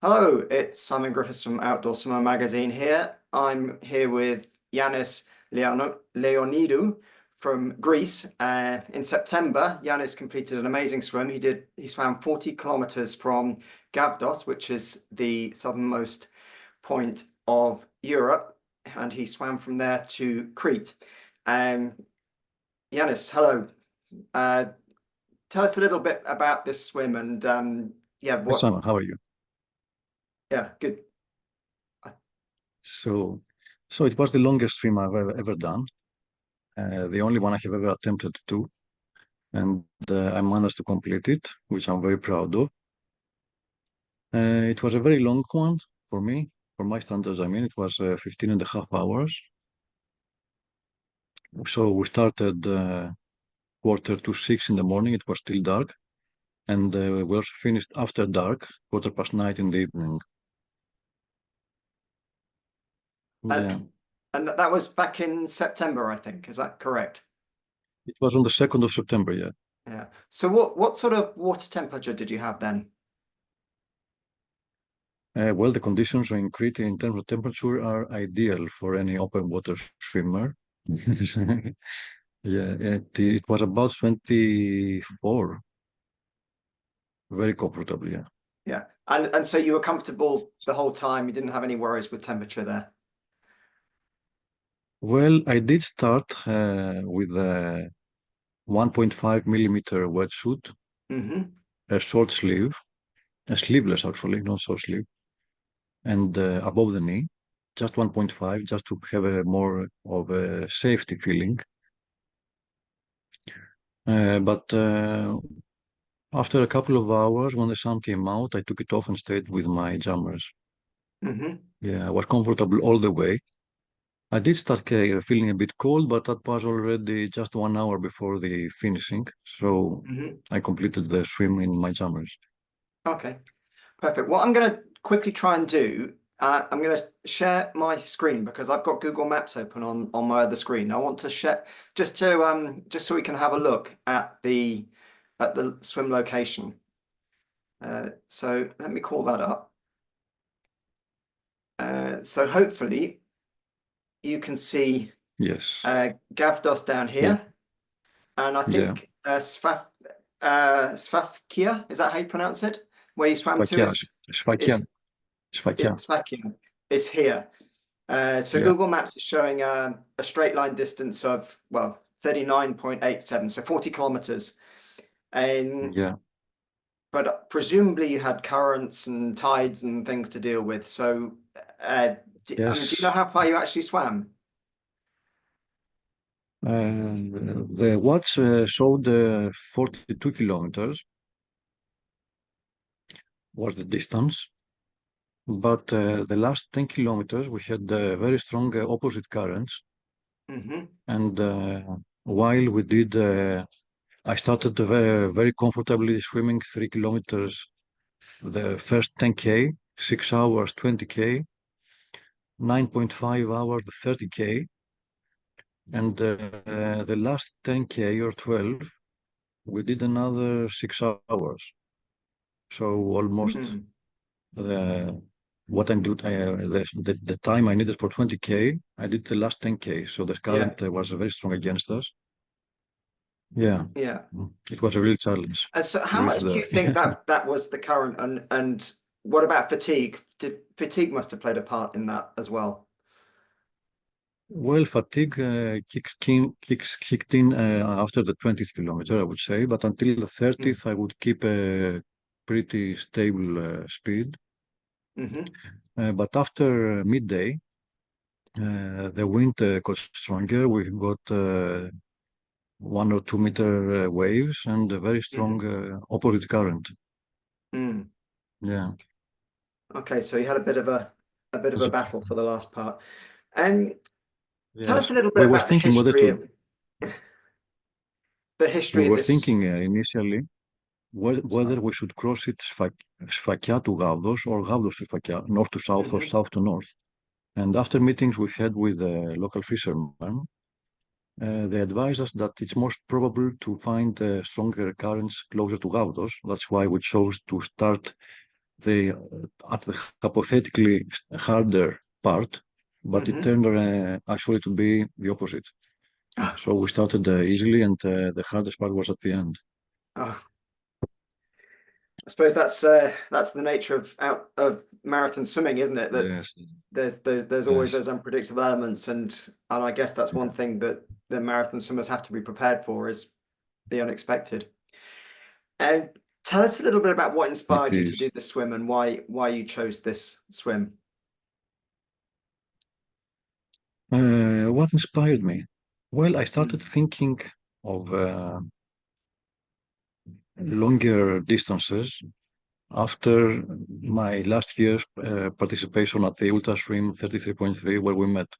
Hello, it's Simon Griffiths from Outdoor Swimmer magazine here. I'm here with Yannis Leonidou from Greece. In September, Yannis completed an amazing swim. He swam 40 kilometers from Gavdos, which is the southernmost point of Europe, and he swam from there to Crete. Yannis, hello. Uh, Tell us a little bit about this swim and Hi, Simon, how are you? good. So, it was the longest swim I've ever done, the only one I have ever attempted to do, and I managed to complete it, which I'm very proud of. It was a very long one for me, for my standards. I mean, it was 15 and a half hours. So we started 5:45 in the morning. It was still dark, and we also finished after dark, 9:15 in the evening. Yeah. And that was back in September, I think. Is that correct? It was on the 2nd of September, yeah. Yeah. So what sort of water temperature did you have then? Well, the conditions in Crete in terms of temperature are ideal for any open water swimmer. Yeah, it was about 24, very comfortable, yeah. Yeah. And so you were comfortable the whole time. You didn't have any worries with temperature there. Well, I did start with a 1.5 millimeter wetsuit, a short sleeve, a sleeveless actually, not short sleeve, and above the knee, just 1.5, just to have a more of a safety feeling. But after a couple of hours, when the sun came out, I took it off and stayed with my jammers. Yeah, I was comfortable all the way. I did start feeling a bit cold, but that was already just 1 hour before the finishing. So I completed the swim in my jammers. Okay, perfect. What I'm going to quickly try and do, I'm going to share my screen because I've got Google Maps open on my other screen. I want to share just so we can have a look at the swim location. So let me call that up. So hopefully you can see Gavdos down here, and I think Sfakia, is that how you pronounce it? Where you swam to Sfakia is here. So Google Maps is showing a straight line distance of 39.87, so 40 kilometers. And but presumably you had currents and tides and things to deal with. So do you know how far you actually swam? The watch showed 42 kilometers was the distance, but the last 10 kilometers we had very strong opposite currents. And while we did, I started very comfortably swimming 3 kilometers, the first 10K, 6 hours, 20K, 9.5 hours, 30K. And the last 10K or 12, we did another 6 hours. So almost what I'm doing, the time I needed for 20K, I did the last 10K. So the current was very strong against us. Yeah. It was a real challenge. So how much do you think that was the current, and what about fatigue? Fatigue must have played a part in that as well? Well, fatigue kicked in after the 20th kilometer, I would say, but until the 30th, I would keep a pretty stable speed. But after midday, the wind got stronger. We got 1 or 2 meter waves and a very strong opposite current. Yeah. Okay, so you had a bit of a battle for the last part. And tell us a little bit about the history. We were thinking initially whether we should cross it Sfakia to Gavdos or Gavdos to Sfakia, north to south or south to north. And after meetings we had with the local fishermen, they advised us that it's most probable to find stronger currents closer to Gavdos. That's why we chose to start the at the hypothetically harder part, but it turned actually to be the opposite. Oh, So we started easily, and the hardest part was at the end. oh. I suppose that's the nature of marathon swimming, isn't it? That Yes, there's always yes, those unpredictable elements, and I guess that's one thing that the marathon swimmers have to be prepared for is the unexpected. And tell us a little bit about what it inspired you to is. do the swim and why you chose this swim. What inspired me? Well, I started Mm. thinking of longer distances after my last year's participation at the UltraSwim 33.3, where we met.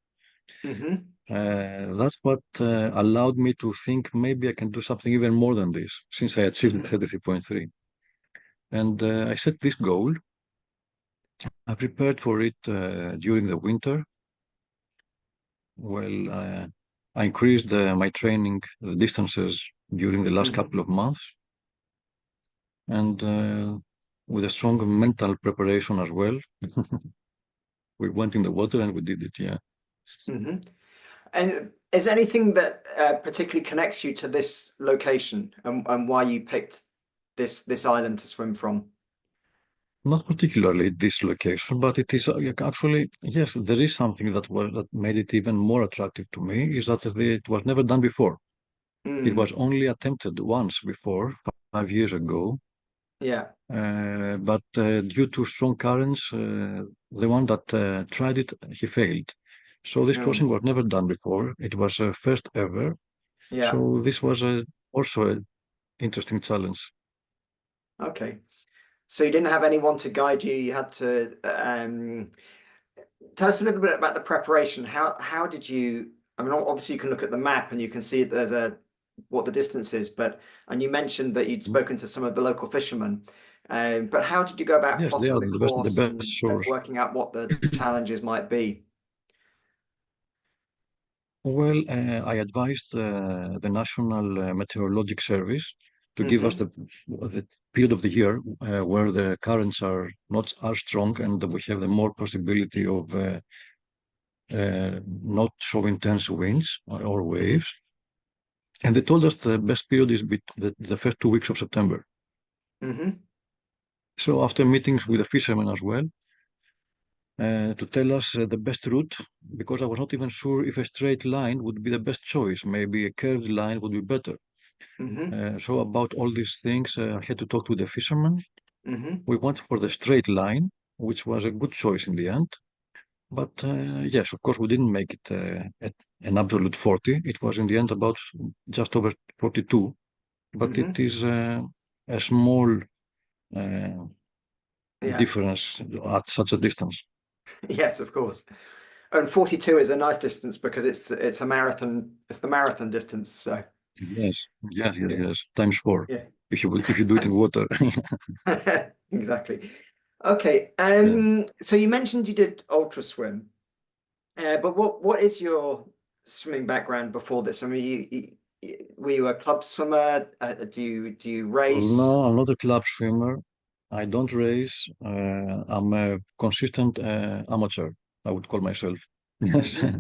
That's what allowed me to think maybe I can do something even more than this, since I achieved 33.3. And I set this goal. I prepared for it during the winter. Well, I increased my training distances during the last couple of months, and with a strong mental preparation as well. We went in the water and we did it. Yeah. And is there anything that particularly connects you to this location and why you picked this island to swim from? Not particularly this location, but it is actually, yes, there is something that made it even more attractive to me is that it was never done before. It was Mm, only attempted once before, 5 years ago, yeah. but due to strong currents, the one that tried it, he failed. So this Oh, crossing was never done before. It was first ever. yeah. So this was also an interesting challenge. Okay. So you didn't have anyone to guide you. You had to tell us a little bit about the preparation. How did you? I mean, obviously you can look at the map and you can see there's what the distance is, and you mentioned that you'd spoken to some of the local fishermen. But how did you go about Yes, they plotting are the the course best and source. working out what the challenges might be? Well, I advised the National Meteorologic Service to give us the period of the year where the currents are not as strong and we have the more possibility of not so intense winds or waves. And they told us the best period is the first 2 weeks of September. So after meetings with the fishermen as well, to tell us the best route, because I was not even sure if a straight line would be the best choice. Maybe a curved line would be better. So about all these things, I had to talk to the fishermen. We went for the straight line, which was a good choice in the end. But yes, of course, we didn't make it at an absolute 40. It was in the end about just over 42. But it is a small uh, Yeah. difference at such a distance. Yes, of course. And 42 is a nice distance because it's a marathon. It's the marathon distance. So Yes, yes, yes, yeah, yes. Times four. yeah. If you do it in water. Exactly. Okay. Yeah. So you mentioned you did UltraSwim, but what is your swimming background before this? I mean, were you a club swimmer? Do you race? No, I'm not a club swimmer. I don't race. I'm a consistent amateur, I would call myself. Yes. Hmm.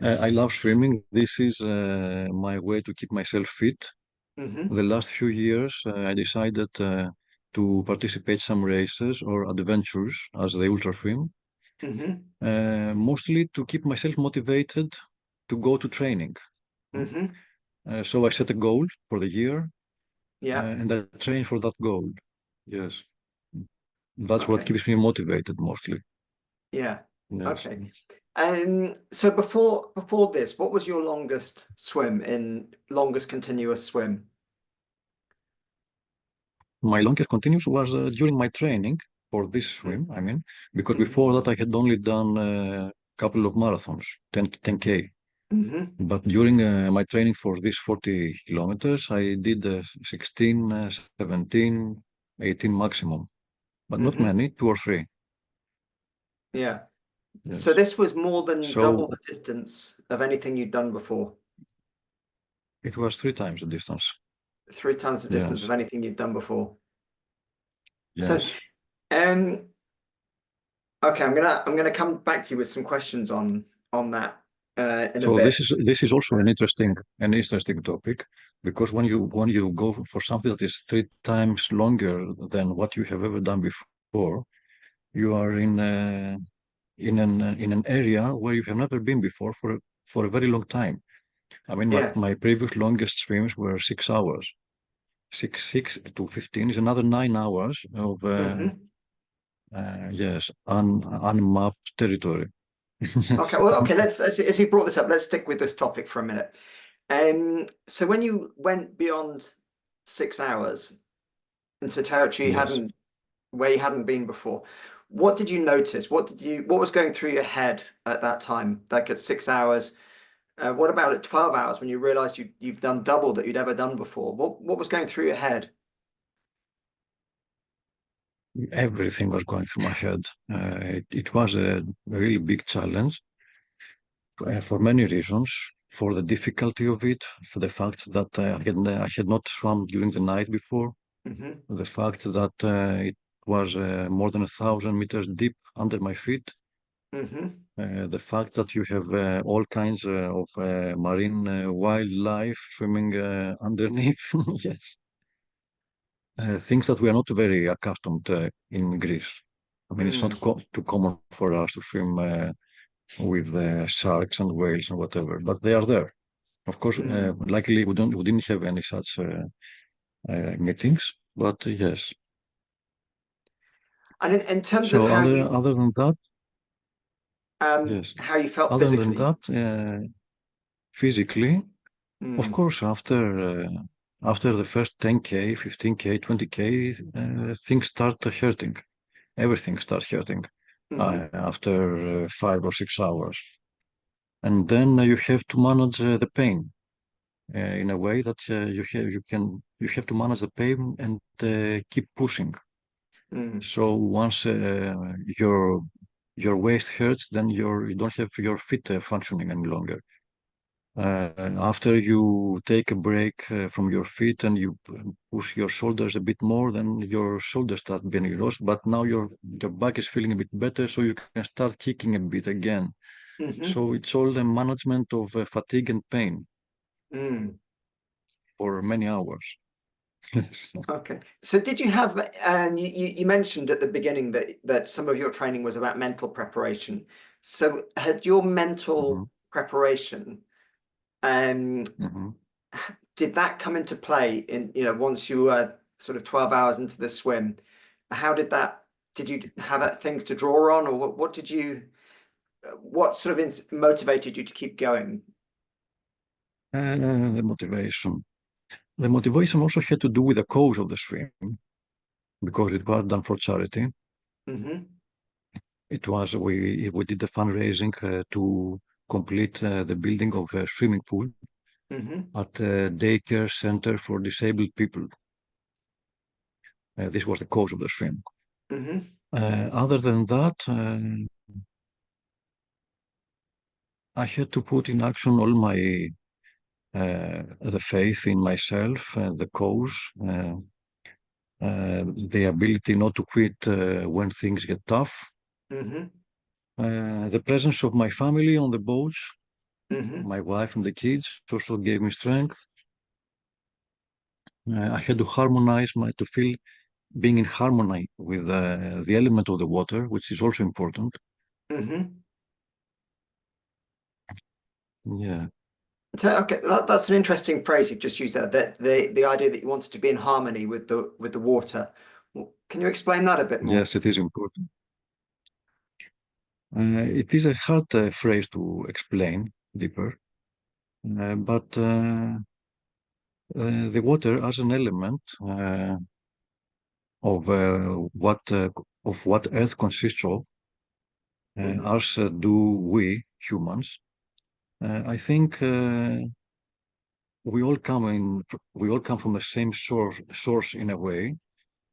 I love swimming. This is my way to keep myself fit. Hmm. The last few years, I decided to participate some races or adventures as the UltraSwim, Hmm. mostly to keep myself motivated to go to training. Hmm. So I set a goal for the year Yeah. and I train for that goal. Yes, that's what Okay. keeps me motivated mostly. Yeah. Yes. Okay. And so before this, what was your longest continuous swim? My longest continuous was during my training for this swim, I mean, because Mm-hmm. before that I had only done a couple of marathons, 10K. Hmm. But during my training for these 40 kilometers, I did 16, 17, 18 maximum, but not Hmm. many, two or three. Yeah. So Yes. this was more than double So the distance of anything you'd done before. it was 3 times the distance. 3 times the distance Yes. of anything you'd done before. So Yes. Um, okay, I'm gonna come back to you with some questions on that in a So bit. this is also an interesting topic, because when you go for something that is 3 times longer than what you have ever done before, you are in an area where you have never been before for a very long time. I mean, Yes. my previous longest swims were 6 hours. Six to 15 is another 9 hours of Hmm. yes, unmapped territory. Okay. Yes. Well, okay. As you brought this up, let's stick with this topic for a minute. So when you went beyond 6 hours into territory Yes. where you hadn't been before, what did you notice? What was going through your head at that time? Like at 6 hours, what about at 12 hours when you realized you've done double that you'd ever done before? What was going through your head? Everything was going through my head. It was a really big challenge for many reasons. For the difficulty of it, for the fact that I had not swum during the night before, Hmm. the fact that it was more than 1,000 meters deep under my feet, Hmm. the fact that you have all kinds of marine wildlife swimming underneath. Yes. Things that we are not very accustomed in Greece. I mean, it's not Mm. too common for us to swim with sharks and whales and whatever, but they are there. Of course, Mm. luckily we didn't have any such meetings, but yes. And in terms of So other than that, yes. how you felt Other than physically. that, physically, of Mm. course, after the first 10K, 15K, 20K, things start hurting. Everything starts hurting Hmm. after 5 or 6 hours, and then you have to manage the pain in a way that you have to manage the pain and keep pushing. Mm. So once your waist hurts, then you don't have your feet functioning any longer. After you take a break from your feet and you push your shoulders a bit more, then your shoulders start being lost. But now your back is feeling a bit better, so you can start kicking a bit again. Hmm. So it's all the management of fatigue and pain Mm. for many hours. Yes. Okay. So did you have, and you mentioned at the beginning that some of your training was about mental preparation. So had your Hmm. mental preparation, um, Hmm. did that come into play once you were sort of 12 hours into the swim? How did you have things to draw on, or what sort of motivated you to keep going? The motivation. The motivation also had to do with the cause of the swim, because it was done for charity. Hmm. It was we did the fundraising to complete the building of a swimming pool Hmm. at a daycare center for disabled people. This was the cause of the swim. Hmm. Other than that, I had to put in action all my the faith in myself, the cause, the ability not to quit when things get tough, Hmm. the presence of my family on the boats, Hmm. my wife and the kids also gave me strength. I had to harmonize to feel being in harmony with the element of the water, which is also important. Hmm. Yeah. So, okay, that's an interesting phrase you've just used there, that the idea that you wanted to be in harmony with the water. Can you explain that a bit more? Yes, it is important. It is a hard phrase to explain deeper, but the water as an element of what Earth consists of, Hmm. as do we humans. I think we all come from the same source in a way,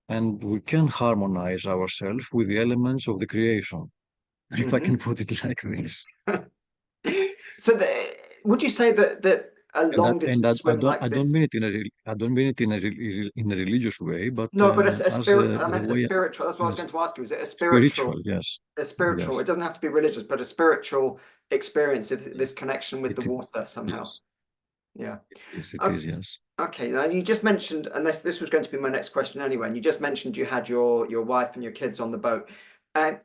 and we can harmonize ourselves with the elements of the creation, if I can Hmm. put it like this. So would you say that a long And distance swim I like don't this. mean it I don't mean it in a religious way, but No, but a as spirit. I the meant a way, spiritual. That's what I was yes, going to ask you. Is it a spiritual, spiritual? yes, A spiritual. yes, It doesn't have to be religious, but a spiritual experience. This connection with the it is, water somehow. yes, Yeah. it is, yes. Okay. Now you just mentioned, and this was going to be my next question anyway. And you just mentioned you had your wife and your kids on the boat.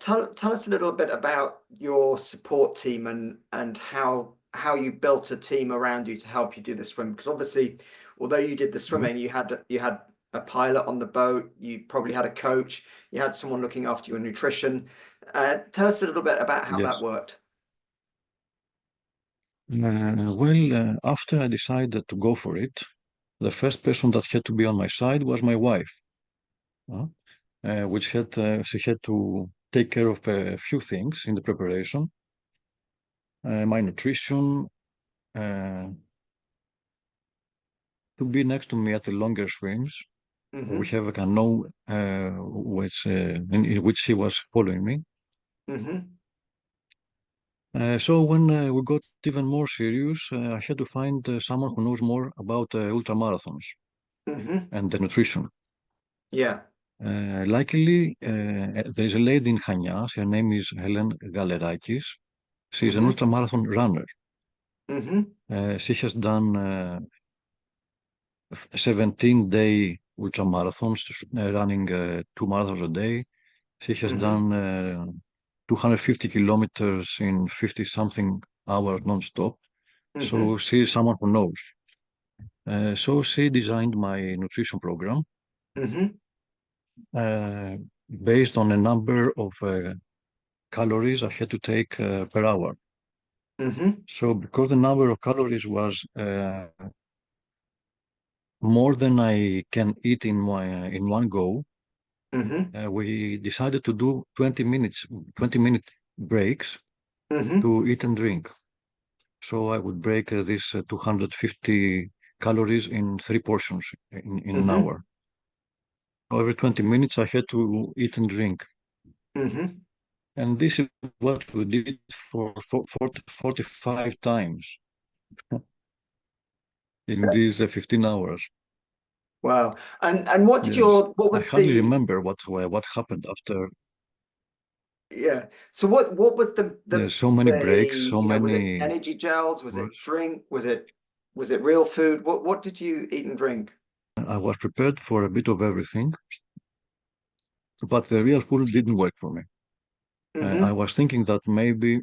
Tell us a little bit about your support team and how you built a team around you to help you do the swim. Because obviously, although you did the Mhm. swimming, you had a pilot on the boat. You probably had a coach. You had someone looking after your nutrition. Tell us a little bit about how that Yes. worked. After I decided to go for it, the first person that had to be on my side was my wife, uh, which she had to take care of a few things in the preparation, my nutrition, uh, to be next to me at the longer swims. We Mm-hmm. have a canoe in which she was following me. Mm-hmm. So when we got even more serious, I had to find someone who knows more about ultra marathons Mm-hmm. and the nutrition. Yeah. Luckily, there is a lady in Chanias. Her name is Helen Galerakis. She's an Mm-hmm. ultramarathon runner. Mm-hmm. She has done 17-day ultramarathons, running 2 marathons a day. She has Mm-hmm. done 250 kilometers in 50 something hours non-stop. So Mm-hmm. she is someone who knows. So she designed my nutrition program Mm-hmm. uh, based on a number of calories I had to take per hour. Mm-hmm. So because the number of calories was more than I can eat in one go, Mm-hmm. we decided to do 20-minute breaks Mm-hmm. to eat and drink. So I would break this 250 calories in three portions in an Mm-hmm. hour. So every 20 minutes I had to eat and drink. Mm-hmm. And this is what we did for 45 times in these 15 hours. Wow. And Yes, what I was hardly the remember what happened after. yeah. So what was There's so many breaks, so was it many energy gels? Was it hours. drink? Was it real food? What did you eat and drink? I was prepared for a bit of everything, but the real food didn't work for me. I Mm-hmm. was thinking that maybe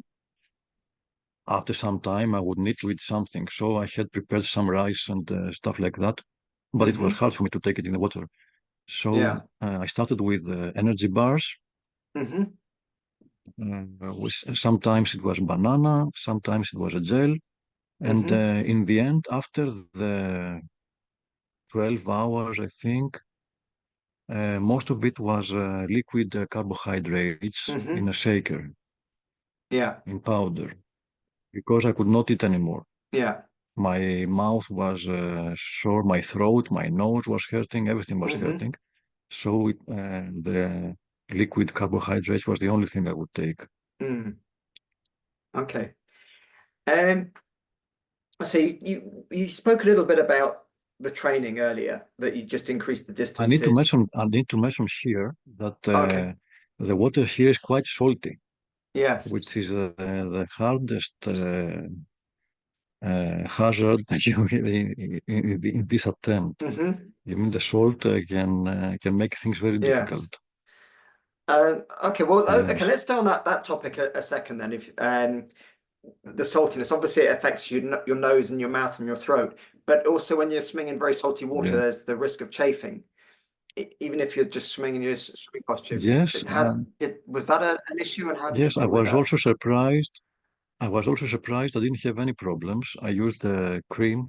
after some time I would need to eat something, so I had prepared some rice and stuff like that, but it was Mm-hmm. hard for me to take it in the water. Yeah. So I started with energy bars. Mm-hmm. Sometimes it was banana, sometimes it was a gel. And Mm-hmm. in the end, after the 12 hours, I think, most of it was liquid carbohydrates in Mm-hmm. a shaker, Yeah. in powder, because I could not eat anymore. Yeah. My mouth was sore, my throat, my nose was hurting, everything was Mm-hmm. hurting. So the liquid carbohydrates was the only thing I would take. Mm. Okay. Um, so you spoke a little bit about the training earlier, that you just increased the distances. I need to mention here that Okay. the water here is quite salty, Yes. which is the hardest hazard in this attempt. Mm-hmm. I mean, the salt can make things very Yes. difficult. Okay. Well, okay. Yes, Let's stay on that topic a second then. If the saltiness, obviously, it affects your nose and your mouth and your throat, but also when you're swimming in very salty water, yeah, there's the risk of chafing, even if you're just swimming in your swimming costume. yes, Was that an issue, and how did you yes. deal with that? I was also surprised. I didn't have any problems. I used the cream,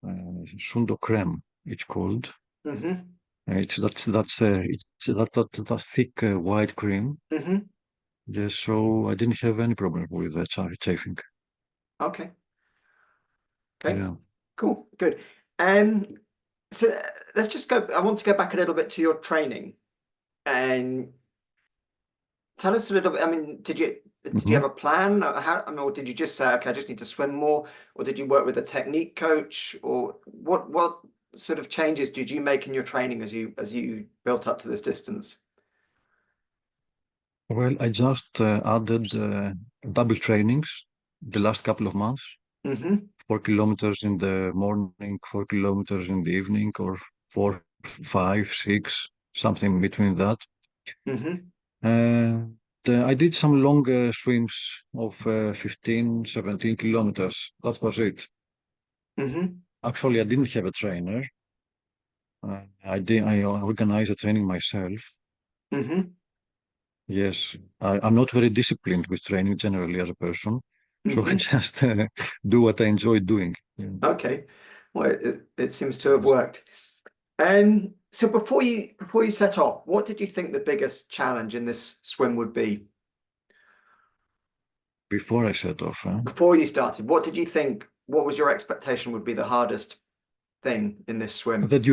Sundo Creme. It's called. Mm-hmm. That thick white cream. Mm-hmm. Yes, so I didn't have any problem with chafing. Okay. Okay. Yeah. Cool. Good. Um, so let's just go. I want to go back a little bit to your training and tell us a little bit. I mean, did you have a plan? How, I mean, or did you just say, okay, I just need to swim more, or did you work with a technique coach, or what sort of changes did you make in your training as you built up to this distance? Well, I just added double trainings the last couple of months, Mm-hmm. 4 kilometers in the morning, 4 kilometers in the evening, or four, five, six, something between that. Mm-hmm. I did some long swims of 15, 17 kilometers. That was it. Mm-hmm. Actually, I didn't have a trainer. I organized the training myself. Mm-hmm. Yes, I'm not very disciplined with training generally as a person, so I Mm-hmm. just do what I enjoy doing. Yeah. Okay. Well, it seems to have Yes. worked. So before you set off, what did you think the biggest challenge in this swim would be? Before I set off, Before you started, what did you think? What was your expectation would be the hardest thing in this swim? I thought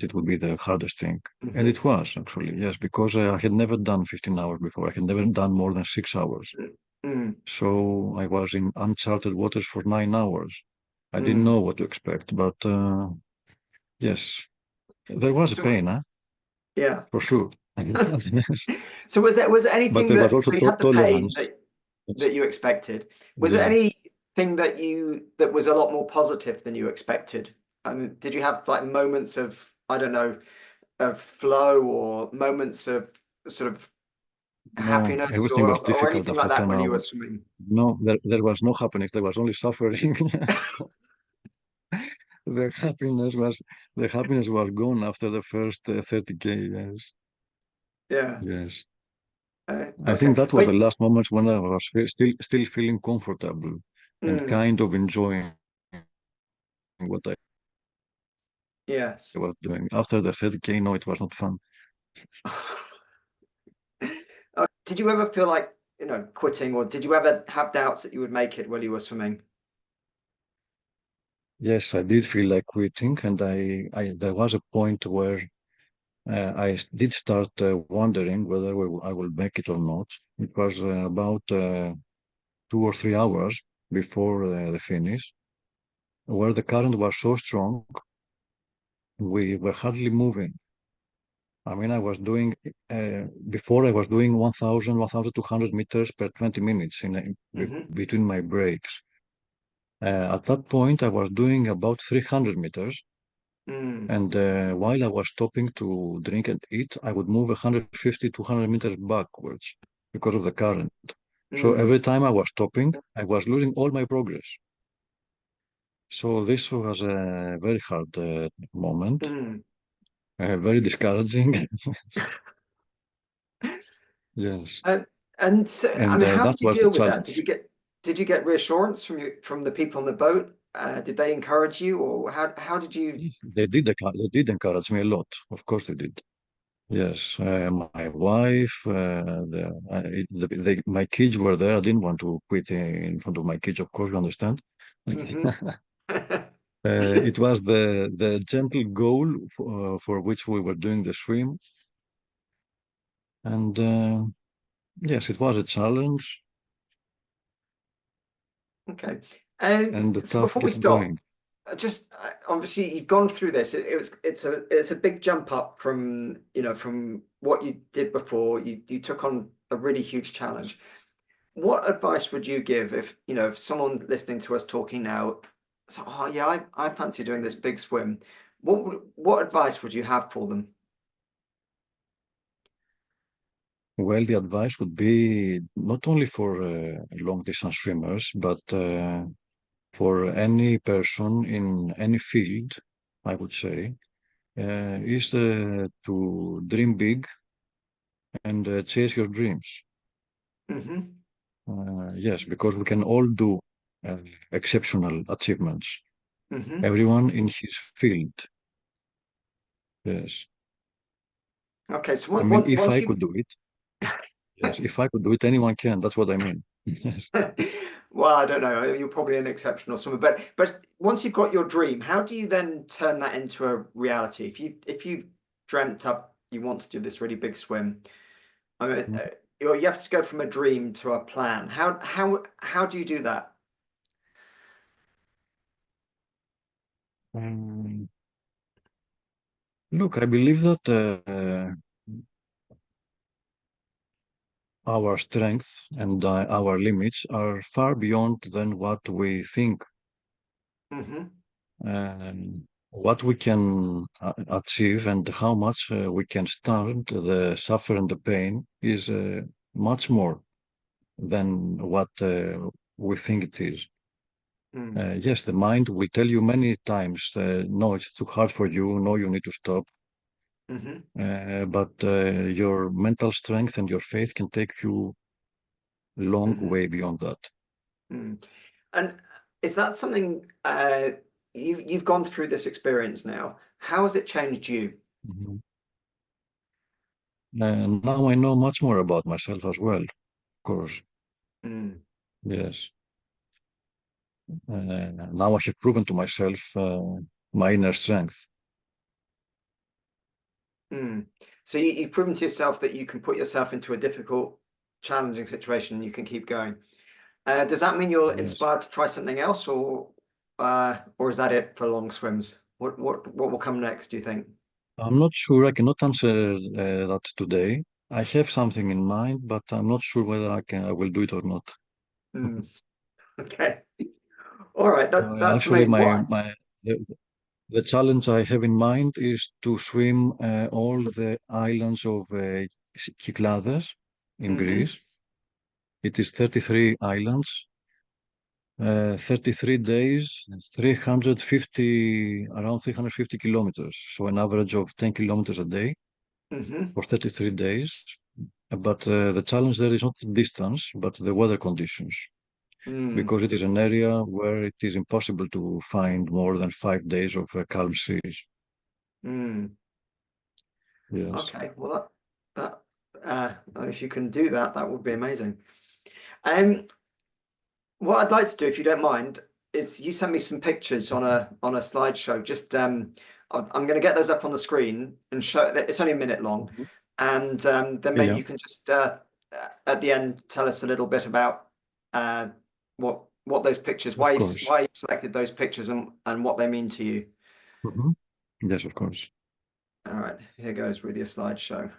it would be the hardest thing, and Mm-hmm. it was actually yes, because I had never done 15 hours before. I had never done more than 6 hours. Mm, So I was in uncharted waters for 9 hours. I didn't mm. know what to expect, but yes, there was a So pain, yeah. for sure. Yes. So was there But anything there was that also so you had the pain tolerance. that you expected? Was there Yeah. anything that was a lot more positive than you expected? I mean, did you have like moments of, I don't know, of flow or moments of sort of No, happiness everything was or difficult anything like after that 10 when you were hours. swimming? No, there was no happiness. There was only suffering. The happiness was gone after the first 30K. Yes. Yeah. Yes. I Okay. think that was the But last moments when I was still feeling comfortable and mm, kind of enjoying what I yes. was doing. After the 30K, no, it was not fun. Did you ever feel like, quitting, or did you ever have doubts that you would make it while you were swimming? Yes, I did feel like quitting, and there was a point where did start wondering whether I will make it or not. It was about 2 or 3 hours before the finish, where the current was so strong, we were hardly moving. I mean, before I was doing 1,000, 1,200 meters per 20 minutes Hmm. between my breaks. At that point, I was doing about 300 meters. Mm, And while I was stopping to drink and eat, I would move 150, 200 meters backwards because of the current. So mm, every time I was stopping, I was losing all my progress. So this was a very hard moment, mm. very discouraging. Yes. And and so, I And mean, how that did you was the deal with that? challenge. Did you get reassurance from the people on the boat? Did they encourage you, or how did you? They did encourage me a lot. Of course they did. Yes, my wife, my kids were there. I didn't want to quit in front of my kids, of course, you understand. Hmm. It was the gentle goal for which we were doing the swim. And yes, it was a challenge Okay. and So tough before we getting stop, going. just obviously you've gone through this. It's a big jump up from from what you did before. You took on a really huge challenge. What advice would you give if someone listening to us talking now, so oh yeah, I fancy doing this big swim. What advice would you have for them? Well, the advice would be not only for long distance swimmers, but for any person in any field, I would say, is to dream big and chase your dreams. Hmm. Yes, because we can all do uh, exceptional achievements. Hmm. Everyone in his field. Yes. Okay, so I mean, if once I you could do it, yes, if I could do it, anyone can. That's what I mean. Yes. well, I don't know. You're probably an exception or something, but once you've got your dream, how do you then turn that into a reality? If you've dreamt up you want to do this really big swim, I mean, you have to go from a dream to a plan. How do you do that? Um, Look, I believe that our strengths and our limits are far beyond than what we think. Hmm. What we can achieve and how much we can stand the suffer and the pain is much more than what we think it is. Mm. Yes, the mind will tell you many times, no, it's too hard for you, no, you need to stop. Hmm. But your mental strength and your faith can take you long Hmm. way beyond that. Mm. And is that something you've gone through this experience now? How has it changed you? Mhm. And now I know much more about myself as well, of course. Mm. Yes. Now I have proven to myself my inner strength. Mm. So you've proven to yourself that you can put yourself into a difficult, challenging situation and you can keep going. Does that mean you're Yes. inspired to try something else, or is that it for long swims? What will come next, do you think? I'm not sure. I cannot answer that today. I have something in mind, but I'm not sure whether I will do it or not. Mm. Okay. All right. That's Actually, amazing. What? the, the challenge I have in mind is to swim all the islands of Cyclades in Mm-hmm. Greece. It is 33 islands, 33 days, 350, around 350 kilometers. So an average of 10 kilometers a day Mm-hmm. for 33 days. But the challenge there is not the distance, but the weather conditions, Mm. because it is an area where it is impossible to find more than 5 days of calm seas. Mm. Yes. Okay. Well, if you can do that, that would be amazing. Um, what I'd like to do, if you don't mind, is you send me some pictures on a slideshow. Just I'm going to get those up on the screen and show that it's only a minute long, Mhm. and then Yeah, maybe yeah, you can just at the end tell us a little bit about uh, what those pictures, of course. why you selected those pictures and what they mean to you. Mhm. Yes, of course. All right, here goes with your slideshow.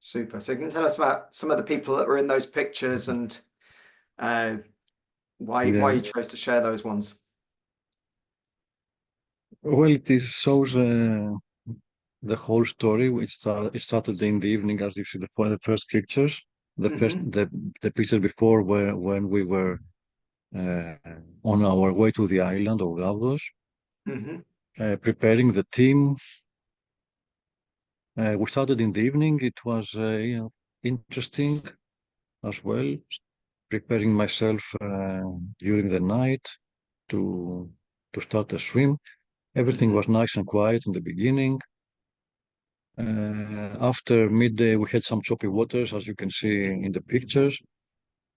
Super. So you can tell us about some of the people that were in those pictures Mhm. and uh, why Yeah. you chose to share those ones. Well, it is shows the whole story. It started in the evening, as you see the first pictures. The first Hmm. the picture before were when we were uh, on our way to the island of Gavdos, Hmm. preparing the team. We started in the evening. It was interesting as well, preparing myself during the night to start a swim. Everything Hmm. was nice and quiet in the beginning. After midday, we had some choppy waters, as you can see in the pictures.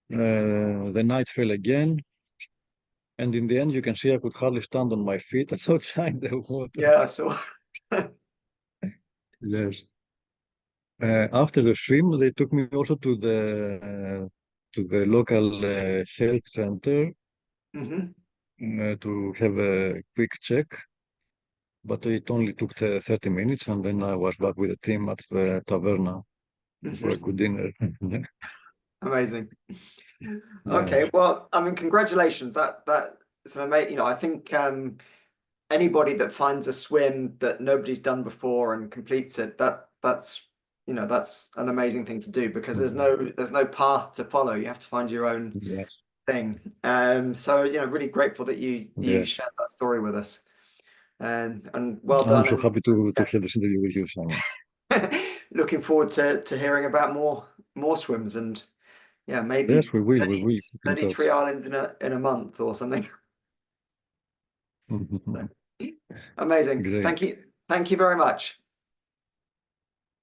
The night fell again, and in the end, you can see I could hardly stand on my feet outside the water. Yeah, I saw. Yes. After the swim, they took me also to the local health center Hmm. to have a quick check. but it only took 30 minutes, and then I was back with the team at the taverna for a good dinner. Amazing. Okay, Yes. well, I mean, congratulations. That's an amazing, I think anybody that finds a swim that nobody's done before and completes it, that's an amazing thing to do, because there's no path to follow. You have to find your own Yes. thing. So really grateful that you Yes. shared that story with us, and well I'm done. so And happy to have this interview with you, Simon. looking forward to hearing about more swims, and yeah, maybe Yes, we will. We 30, will keep in 33 touch. islands in a month or something. Amazing. Great. Thank you very much.